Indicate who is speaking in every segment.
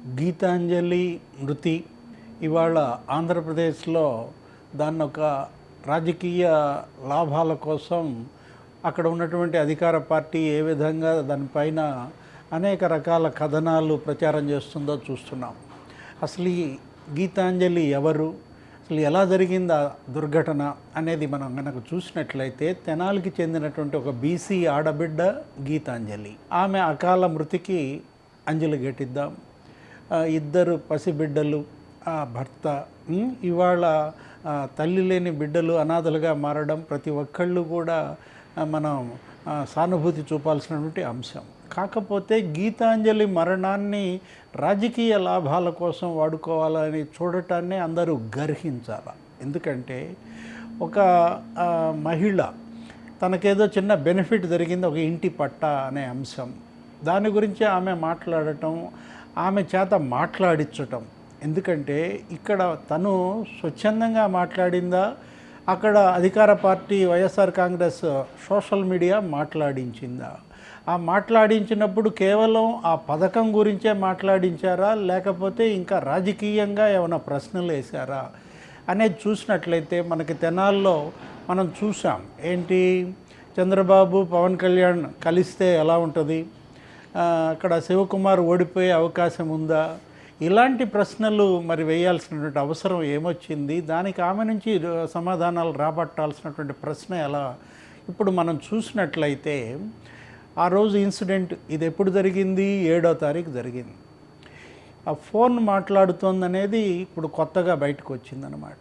Speaker 1: గీతాంజలి మృతి ఇవాళ ఆంధ్రప్రదేశ్లో దాన్ని ఒక రాజకీయ లాభాల కోసం అక్కడ ఉన్నటువంటి అధికార పార్టీ ఏ విధంగా దానిపైన అనేక రకాల కథనాలు ప్రచారం చేస్తుందో చూస్తున్నాం. అసలు ఈ గీతాంజలి ఎవరు, అసలు ఎలా జరిగింది ఆ దుర్ఘటన అనేది మనం కనుక చూసినట్లయితే తెనాలికి చెందినటువంటి ఒక బీసీ ఆడబిడ్డ గీతాంజలి. ఆమె అకాల మృతికి అంజలి ఘటిద్దాం. ఇద్దరు పసిబిడ్డలు, భర్త, ఇవాళ తల్లి లేని బిడ్డలు అనాథలుగా మారడం ప్రతి ఒక్కళ్ళు కూడా మనం సానుభూతి చూపాల్సినటువంటి అంశం. కాకపోతే గీతాంజలి మరణాన్ని రాజకీయ లాభాల కోసం వాడుకోవాలని చూడటాన్ని అందరూ గర్హించాలి. ఎందుకంటే ఒక మహిళ తనకేదో చిన్న బెనిఫిట్ జరిగింది, ఒక ఇంటి పట్టా అనే అంశం, దాని గురించి ఆమె మాట్లాడటం, ఆమె చేత మాట్లాడించటం. ఎందుకంటే ఇక్కడ తను స్వచ్ఛందంగా మాట్లాడిందా, అక్కడ అధికార party YSR Congress social media మాట్లాడించిందా? ఆ మాట్లాడించినప్పుడు కేవలం ఆ పథకం గురించే మాట్లాడించారా, లేకపోతే ఇంకా రాజకీయంగా ఏమైనా ప్రశ్నలు వేశారా అనేది చూసినట్లయితే మనకి తెనాల్లో మనం చూసాం. ఏంటి, చంద్రబాబు పవన్ కళ్యాణ్ కలిస్తే ఎలా ఉంటుంది, అక్కడ శివకుమార్ ఓడిపోయే అవకాశం ఉందా, ఇలాంటి ప్రశ్నలు మరి వేయాల్సినటువంటి అవసరం ఏమొచ్చింది, దానికి ఆమె నుంచి సమాధానాలు రాబట్టాల్సినటువంటి ప్రశ్న ఎలా? ఇప్పుడు మనం చూసినట్లయితే ఆ రోజు ఇన్సిడెంట్ ఇది ఎప్పుడు జరిగింది, 7వ తారీఖు జరిగింది. ఆ ఫోన్ మాట్లాడుతోందనేది ఇప్పుడు కొత్తగా బయటకు వచ్చిందనమాట.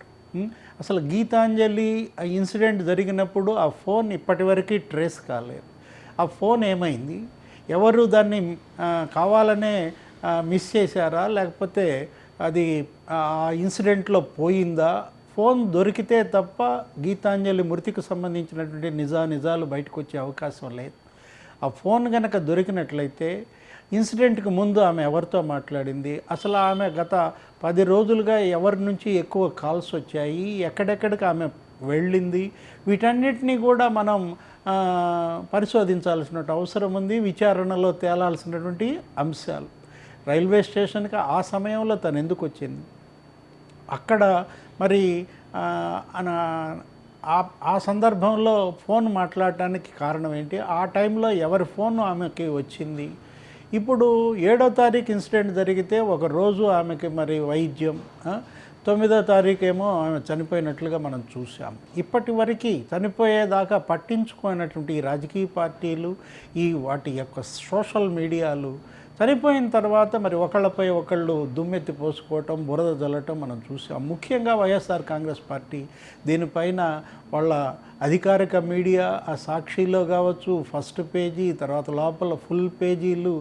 Speaker 1: అసలు గీతాంజలి ఆ ఇన్సిడెంట్ జరిగినప్పుడు ఆ ఫోన్ ఇప్పటివరకు ట్రేస్ కాలేదు. ఆ ఫోన్ ఏమైంది, ఎవరు దాన్ని కావాలనే మిస్ చేశారా, లేకపోతే అది ఆ ఇన్సిడెంట్లో పోయిందా? ఫోన్ దొరికితే తప్ప గీతాంజలి మృతికి సంబంధించినటువంటి నిజాలు బయటకు వచ్చే అవకాశం లేదు. ఆ ఫోన్ కనుక దొరికినట్లయితే ఇన్సిడెంట్కి ముందు ఆమె ఎవరితో మాట్లాడింది, అసలు ఆమె గత 10 రోజులుగా ఎవరి నుంచి ఎక్కువ కాల్స్ వచ్చాయి, ఎక్కడెక్కడికి ఆమె వెళ్ళింది, వీటన్నిటినీ కూడా మనం పరిశోధించాల్సిన అవసరం ఉంది. విచారణలో తేలాల్సినటువంటి అంశాలు. రైల్వే స్టేషన్కి ఆ సమయంలో తను ఎందుకు వచ్చింది, అక్కడ మరి ఆ సందర్భంలో ఫోన్ మాట్లాడటానికి కారణం ఏంటి, ఆ టైంలో ఎవరి ఫోన్ ఆమెకి వచ్చింది. ఇప్పుడు 7వ తారీఖు ఇన్సిడెంట్ జరిగితే ఒకరోజు ఆమెకి మరి వైద్యం, 9వ తారీఖు ఏమో ఆమె చనిపోయినట్లుగా మనం చూసాం. ఇప్పటి వరకు చనిపోయేదాకా పట్టించుకున్నటువంటి ఈ రాజకీయ పార్టీలు, ఈ వాటి యొక్క సోషల్ మీడియాలు చనిపోయిన తర్వాత మరి ఒకళ్ళపై ఒకళ్ళు దుమ్మెత్తి పోసుకోవటం, బురద జల్లటం మనం చూసాం. ముఖ్యంగా వైఎస్ఆర్ కాంగ్రెస్ పార్టీ దీనిపైన వాళ్ళ అధికారిక మీడియా, ఆ సాక్షిలో కావచ్చు, ఫస్ట్ పేజీ, తర్వాత లోపల ఫుల్ పేజీలు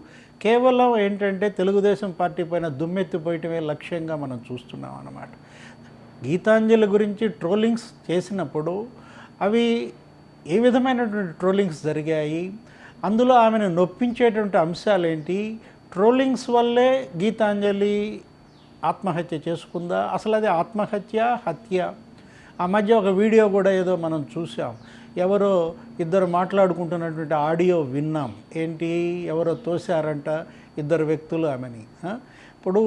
Speaker 1: కేవలం ఏంటంటే తెలుగుదేశం పార్టీ పైన దుమ్మెత్తిపోయటమే లక్ష్యంగా మనం చూస్తున్నాం అన్నమాట. గీతాంజలి గురించి ట్రోలింగ్స్ చేసినప్పుడు అవి ఏ విధమైనటువంటి ట్రోలింగ్స్ జరిగాయి, అందులో ఆమెను నొప్పించేటువంటి అంశాలు ఏంటి, ట్రోలింగ్స్ వల్లే గీతాంజలి ఆత్మహత్య చేసుకుందా, అసలు అది ఆత్మహత్య, హత్య? ఆ మధ్య ఒక వీడియో కూడా ఏదో మనం చూసాం, ఎవరో ఇద్దరు మాట్లాడుకుంటున్నటువంటి ఆడియో విన్నాం. ఏంటి, ఎవరో తోశారంట ఇద్దరు వ్యక్తులు ఆమెని. ఇప్పుడు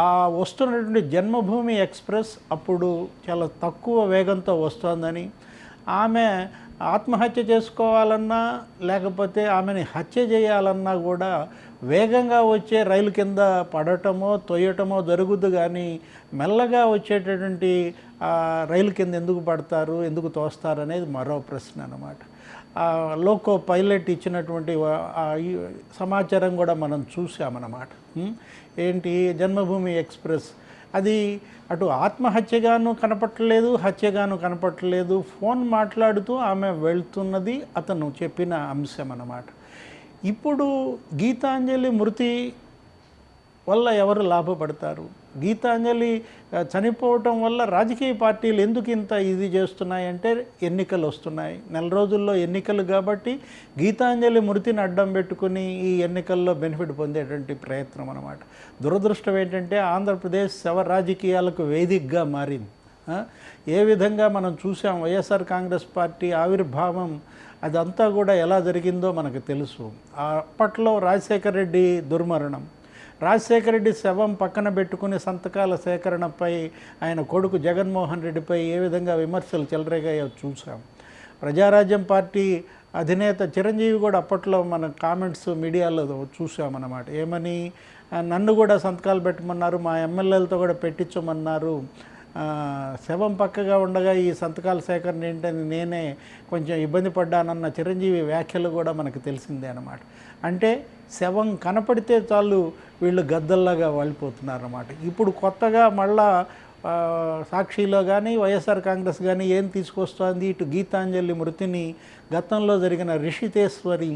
Speaker 1: ఆ వస్తున్నటువంటి జన్మభూమి ఎక్స్ప్రెస్ అప్పుడు చాలా తక్కువ వేగంతో వస్తోందని, ఆమె ఆత్మహత్య చేసుకోవాలన్నా లేకపోతే ఆమెని హత్య చేయాలన్నా కూడా వేగంగా వచ్చే రైలు కింద పడటమో తొయ్యటమో జరుగుద్దు, కానీ మెల్లగా వచ్చేటటువంటి రైలు కింద ఎందుకు పడతారు, ఎందుకు తోస్తారు అనేది మరో ప్రశ్న అన్నమాట. లోకో పైలట్ ఇచ్చినటువంటి సమాచారం కూడా మనం చూసామన్నమాట. ఏంటి, జన్మభూమి ఎక్స్ప్రెస్ అది అటు ఆత్మహత్యగాను కనపట్టలేదు, హత్యగాను కనపట్టలేదు. ఫోన్ మాట్లాడుతూ ఆమె వెళ్తున్నది అతను చెప్పిన అంశం అన్నమాట. ఇప్పుడు గీతాంజలి మృతి వల్ల ఎవరు లాభపడతారు? గీతాంజలి చనిపోవటం వల్ల రాజకీయ పార్టీలు ఎందుకు ఇంత ఇది చేస్తున్నాయంటే, ఎన్నికలు వస్తున్నాయి, నెల రోజుల్లో ఎన్నికలు, కాబట్టి గీతాంజలి మృతిని అడ్డం పెట్టుకుని ఈ ఎన్నికల్లో బెనిఫిట్ పొందేటువంటి ప్రయత్నం అన్నమాట. దురదృష్టం ఏంటంటే ఆంధ్రప్రదేశ్ శవ రాజకీయాలకు వేదికగా మారింది. ఏ విధంగా మనం చూసాం, వైఎస్ఆర్ కాంగ్రెస్ పార్టీ ఆవిర్భావం అదంతా కూడా ఎలా జరిగిందో మనకు తెలుసు. అప్పట్లో రాజశేఖర రెడ్డి దుర్మరణం, రాజశేఖర రెడ్డి శవం పక్కన పెట్టుకుని సంతకాల సేకరణపై ఆయన కొడుకు జగన్మోహన్ రెడ్డిపై ఏ విధంగా విమర్శలు చెలరేగాయో చూసాం. ప్రజారాజ్యం పార్టీ అధినేత చిరంజీవి కూడా అప్పట్లో మన కామెంట్స్ మీడియాలో చూసామన్నమాట. ఏమని, నన్ను కూడా సంతకాలు పెట్టమన్నారు, మా ఎమ్మెల్యేలతో కూడా పెట్టించమన్నారు, శవం పక్కగా ఉండగా ఈ సంతకాల సేకరణ ఏంటని నేనే కొంచెం ఇబ్బంది పడ్డానన్న చిరంజీవి వ్యాఖ్యలు కూడా మనకు తెలిసిందే అన్నమాట. అంటే శవం కనపడితే చాలు వీళ్ళు గద్దల్లాగా వాలిపోతున్నారన్నమాట. ఇప్పుడు కొత్తగా మళ్ళా సాక్షిలో కానీ వైఎస్ఆర్ కాంగ్రెస్ కానీ ఏం తీసుకొస్తుంది, ఇటు గీతాంజలి మృతిని గతంలో జరిగిన రిషితేశ్వరి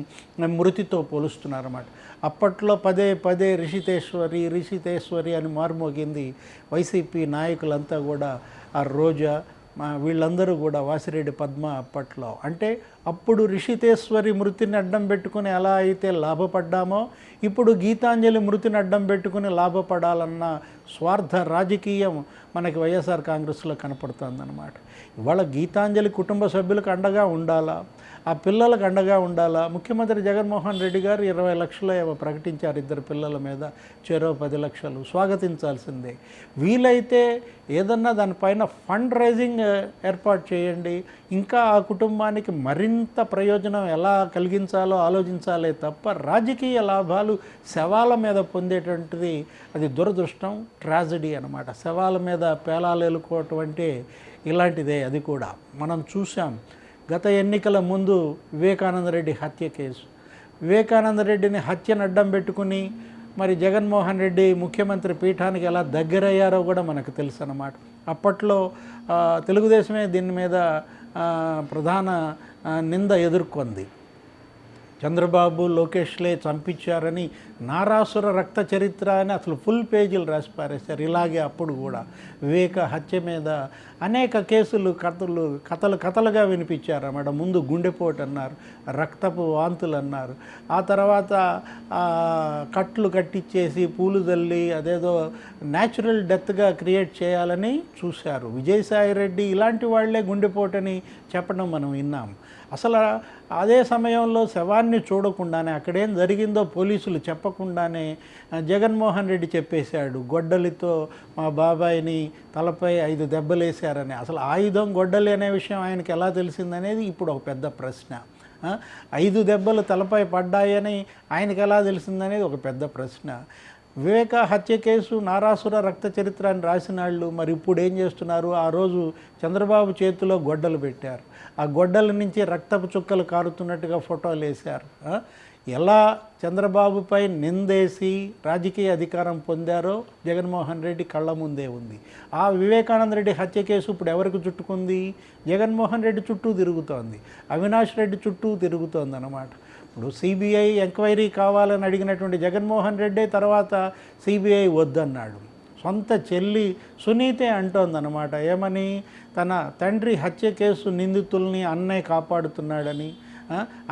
Speaker 1: మృతితో పోలుస్తున్నారన్నమాట. అప్పట్లో పదే పదే రిషితేశ్వరి అని మారుమోగింది. వైసీపీ నాయకులంతా కూడా ఆ రోజా వీళ్ళందరూ కూడా వాసిరెడ్డి పద్మ అప్పట్లో. అంటే అప్పుడు రిషితేశ్వరి మృతిని అడ్డం పెట్టుకుని ఎలా అయితే లాభపడ్డామో ఇప్పుడు గీతాంజలి మృతిని అడ్డం పెట్టుకుని లాభపడాలన్న స్వార్థ రాజకీయం మనకి వైఎస్ఆర్ కాంగ్రెస్లో కనపడుతుందన్నమాట. ఇవాళ గీతాంజలి కుటుంబ సభ్యులకు అండగా ఉండాలా, ఆ పిల్లలకు అండగా ఉండాలా. ముఖ్యమంత్రి జగన్మోహన్ రెడ్డి గారు 20 లక్షలు ఏమో ప్రకటించారు ఇద్దరు పిల్లల మీద, చెరో 10 లక్షలు, స్వాగతించాల్సిందే. వీలైతే ఏదన్నా దానిపైన ఫండ్ రైజింగ్ ఏర్పాటు చేయండి. ఇంకా ఆ కుటుంబానికి మరింత ప్రయోజనం ఎలా కలిగించాలో ఆలోచించాలే తప్ప రాజకీయ లాభాలు శవాల మీద పొందేటువంటిది అది దురదృష్టం, ట్రాజడీ అన్నమాట. శవాల మీద పేలాలు ఎలుకోవటం అంటే ఇలాంటిదే. అది కూడా మనం చూసాం గత ఎన్నికల ముందు వివేకానంద రెడ్డి హత్య కేసు. వివేకానంద రెడ్డిని హత్యను అడ్డం పెట్టుకుని మరి జగన్మోహన్ రెడ్డి ముఖ్యమంత్రి పీఠానికి ఎలా దగ్గరయ్యారో కూడా మనకు తెలుసు అన్నమాట. అప్పట్లో తెలుగుదేశమే దీని మీద ప్రధాన నింద ఎదుర్కొంది. చంద్రబాబు లోకేష్లే చంపించారని నారాసుర రక్త చరిత్ర అని అసలు ఫుల్ పేజీలు రాసి పారేశారు. ఇలాగే అప్పుడు కూడా వివేక హత్య మీద అనేక కేసులు కథలుగా వినిపించారు అన్నమాట. ముందు గుండెపోటు అన్నారు, రక్తపు వాంతులు అన్నారు, ఆ తర్వాత కట్లు కట్టించేసి పూలు తల్లి అదేదో న్యాచురల్ డెత్గా క్రియేట్ చేయాలని చూశారు. విజయసాయి రెడ్డి ఇలాంటి వాళ్లే గుండెపోటని చెప్పడం మనం విన్నాం. అసలు అదే సమయంలో శవాన్ని చూడకుండానే అక్కడేం జరిగిందో పోలీసులు చెప్పకుండానే జగన్మోహన్ రెడ్డి చెప్పేశాడు, గొడ్డలితో మా బాబాయిని తలపై 5 దెబ్బలేశారని. అసలు ఆయుధం గొడ్డలి అనే విషయం ఆయనకి ఎలా తెలిసిందనేది ఇప్పుడు ఒక పెద్ద ప్రశ్న. 5 దెబ్బలు తలపై పడ్డాయని ఆయనకి ఎలా తెలిసిందనేది ఒక పెద్ద ప్రశ్న. వివేక హత్య కేసు నారాసుర రక్త చరిత్ర అని రాసిన వాళ్ళు మరి ఇప్పుడు ఏం చేస్తున్నారు? ఆ రోజు చంద్రబాబు చేతిలో గొడ్డలు పెట్టారు, ఆ గొడ్డల నుంచి రక్తపు చుక్కలు కారుతున్నట్టుగా ఫోటోలు వేశారు. ఎలా చంద్రబాబుపై నిందేసి రాజకీయ అధికారం పొందారో జగన్మోహన్ రెడ్డి కళ్ళ ముందే ఉంది. ఆ వివేకానంద రెడ్డి హత్య కేసు ఇప్పుడు ఎవరికి చుట్టుకుంది? జగన్మోహన్ రెడ్డి చుట్టూ తిరుగుతోంది, అవినాష్ రెడ్డి చుట్టూ తిరుగుతోంది అన్నమాట. ఇప్పుడు సిబిఐ ఎంక్వైరీ కావాలని అడిగినటువంటి జగన్మోహన్ రెడ్డి తర్వాత సిబిఐ వద్దన్నాడు. సొంత చెల్లి సునీతే అంటోందన్నమాట. ఏమని? తన తండ్రి హత్య కేసు నిందితుల్ని అన్నే కాపాడుతున్నాడని,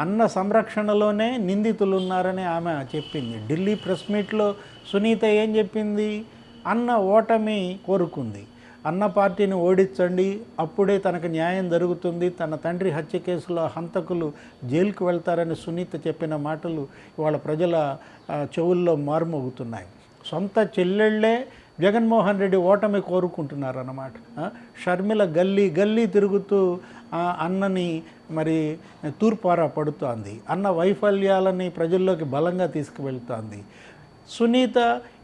Speaker 1: అన్న సంరక్షణలోనే నిందితులు ఉన్నారని ఆమె చెప్పింది. ఢిల్లీ ప్రెస్ మీట్లో సునీత ఏం చెప్పింది? అన్న ఓటమి కోరుకుంది, అన్న పార్టీని ఓడించండి, అప్పుడే తనకు న్యాయం జరుగుతుంది, తన తండ్రి హత్య కేసులో హంతకులు జైలుకు వెళ్తారని సునీత చెప్పిన మాటలు ఇవాళ ప్రజల చెవుల్లో మారుమోగుతున్నాయి. సొంత చెల్లెళ్ళే జగన్మోహన్ రెడ్డి ఓటమి కోరుకుంటున్నారు అన్నమాట. షర్మిల గల్లీ తిరుగుతూ అన్నని మరి తూర్పారా పడుతోంది, అన్న వైఫల్యాలని ప్రజల్లోకి బలంగా తీసుకువెళ్తోంది. సునీత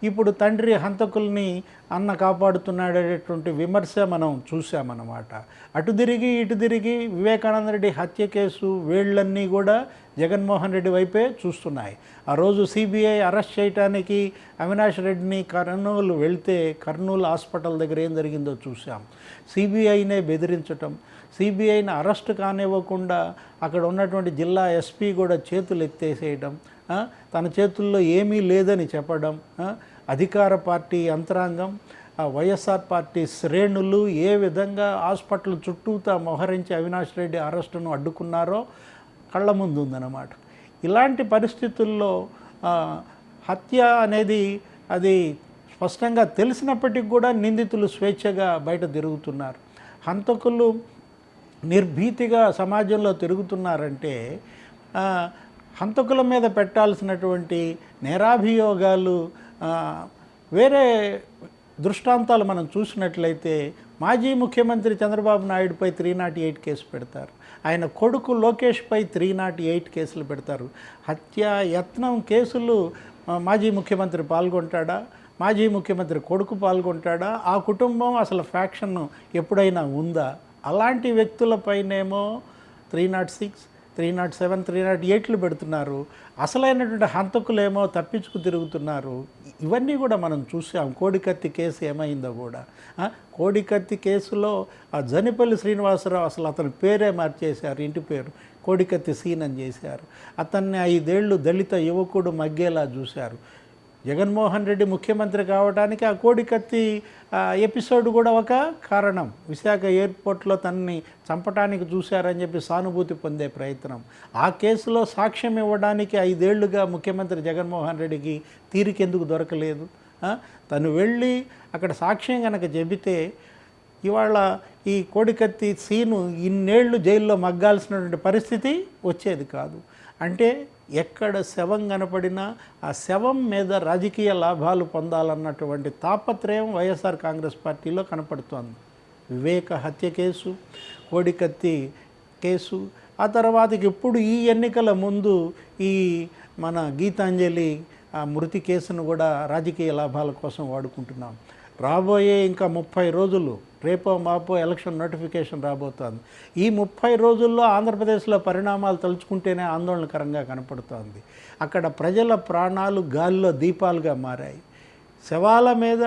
Speaker 1: ఇప్పుడు తండ్రి హంతకుల్ని అన్న కాపాడుతున్నాడనేటువంటి విమర్శ మనం చూసామన్నమాట. అటు తిరిగి ఇటు తిరిగి వివేకానంద రెడ్డి హత్య కేసు వేళ్ళన్నీ కూడా జగన్మోహన్ రెడ్డి వైపే చూస్తున్నాయి. ఆ రోజు సిబిఐ అరెస్ట్ చేయడానికి అవినాష్ రెడ్డిని కర్నూలు వెళ్తే కర్నూలు హాస్పిటల్ దగ్గర ఏం జరిగిందో చూసాం. సిబిఐనే బెదిరించటం, సిబిఐని అరెస్ట్ కానివ్వకుండా అక్కడ ఉన్నటువంటి జిల్లా ఎస్పీ కూడా చేతులు ఎత్తేసేయడం, తన చేతుల్లో ఏమీ లేదని చెప్పడం, అధికార పార్టీ యంత్రాంగం వైఎస్ఆర్ పార్టీ శ్రేణులు ఏ విధంగా హాస్పిటల్ చుట్టూతా మోహరించి అవినాష్ రెడ్డి అరెస్టును అడ్డుకున్నారో కళ్ళ ముందు ఉందన్నమాట. ఇలాంటి పరిస్థితుల్లో హత్య అనేది అది స్పష్టంగా తెలిసినప్పటికీ కూడా నిందితులు స్వేచ్ఛగా బయట తిరుగుతున్నారు. హంతకులు నిర్భీతిగా సమాజంలో తిరుగుతున్నారంటే హంతకుల మీద పెట్టాల్సినటువంటి నేరాభియోగాలు వేరే దృష్టాంతాలు మనం చూసినట్లయితే మాజీ ముఖ్యమంత్రి చంద్రబాబు నాయుడుపై 308 కేసు పెడతారు, ఆయన కొడుకు లోకేష్పై 308 కేసులు పెడతారు. హత్య యత్నం కేసులు మాజీ ముఖ్యమంత్రి పాల్గొంటాడా, మాజీ ముఖ్యమంత్రి కొడుకు పాల్గొంటాడా, ఆ కుటుంబం అసలు ఫ్యాక్షన్ ఎప్పుడైనా ఉందా? అలాంటి వ్యక్తులపైనేమో 306, 307, 308లు పెడుతున్నారు. అసలైనటువంటి హంతకులేమో తప్పించుకు తిరుగుతున్నారు. ఇవన్నీ కూడా మనం చూసాం. కోడికత్తి కేసు ఏమైందో కూడా, కోడికత్తి కేసులో ఆ జనిపల్లి శ్రీనివాసరావు అసలు అతని పేరే మార్చేశారు, ఇంటి పేరు కోడికత్తి సీన్ అని చేశారు. అతన్ని 5 ఏళ్ళు దళిత యువకుడు మగ్గేలా చూశారు. జగన్మోహన్ రెడ్డి ముఖ్యమంత్రి కావడానికి ఆ కోడికత్తి ఎపిసోడ్ కూడా ఒక కారణం. విశాఖ ఎయిర్పోర్ట్లో తనని చంపటానికి చూశారని చెప్పి సానుభూతి పొందే ప్రయత్నం. ఆ కేసులో సాక్ష్యం ఇవ్వడానికి 5 ఏళ్లుగా ముఖ్యమంత్రి జగన్మోహన్ రెడ్డికి తీరికెందుకు దొరకలేదు? తను వెళ్ళి అక్కడ సాక్ష్యం కనుక చెబితే ఇవాళ ఈ కోడికత్తి సీను ఇన్నేళ్లు జైల్లో మగ్గాల్సినటువంటి పరిస్థితి వచ్చేది కాదు. అంటే ఎక్కడ శవం కనపడినా ఆ శవం మీద రాజకీయ లాభాలు పొందాలన్నటువంటి తాపత్రయం వైఎస్ఆర్ కాంగ్రెస్ పార్టీలో కనపడుతోంది. వివేక హత్య కేసు, కోడికత్తి కేసు, ఆ తర్వాతకి ఇప్పుడు ఈ ఎన్నికల ముందు ఈ మన గీతాంజలి మృతి కేసును కూడా రాజకీయ లాభాల కోసం వాడుకుంటున్నాం. రాబోయే ఇంకా 30 రోజులు, రేపో మాపో ఎలక్షన్ నోటిఫికేషన్ రాబోతోంది. ఈ 30 రోజుల్లో ఆంధ్రప్రదేశ్లో పరిణామాలు తలుచుకుంటేనే ఆందోళనకరంగా కనపడుతోంది. అక్కడ ప్రజల ప్రాణాలు గాలిలో దీపాలుగా మారాయి. శవాల మీద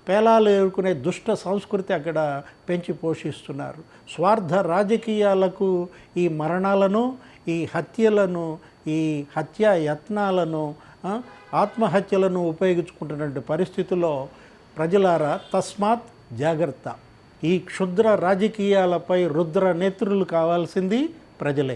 Speaker 1: పేలాలు ఎరుకునే దుష్ట సంస్కృతి అక్కడ పెంచి పోషిస్తున్నారు. స్వార్థ రాజకీయాలకు ఈ మరణాలను, ఈ హత్యలను, ఈ హత్యా యత్నాలను, ఆత్మహత్యలను ఉపయోగించుకుంటున్నటువంటి పరిస్థితుల్లో ప్రజలారా తస్మాత్ జాగ్రత్త. ఈ క్షుద్ర రాజకీయాలపై రుద్ర నేత్రులు కావాల్సింది ప్రజలే.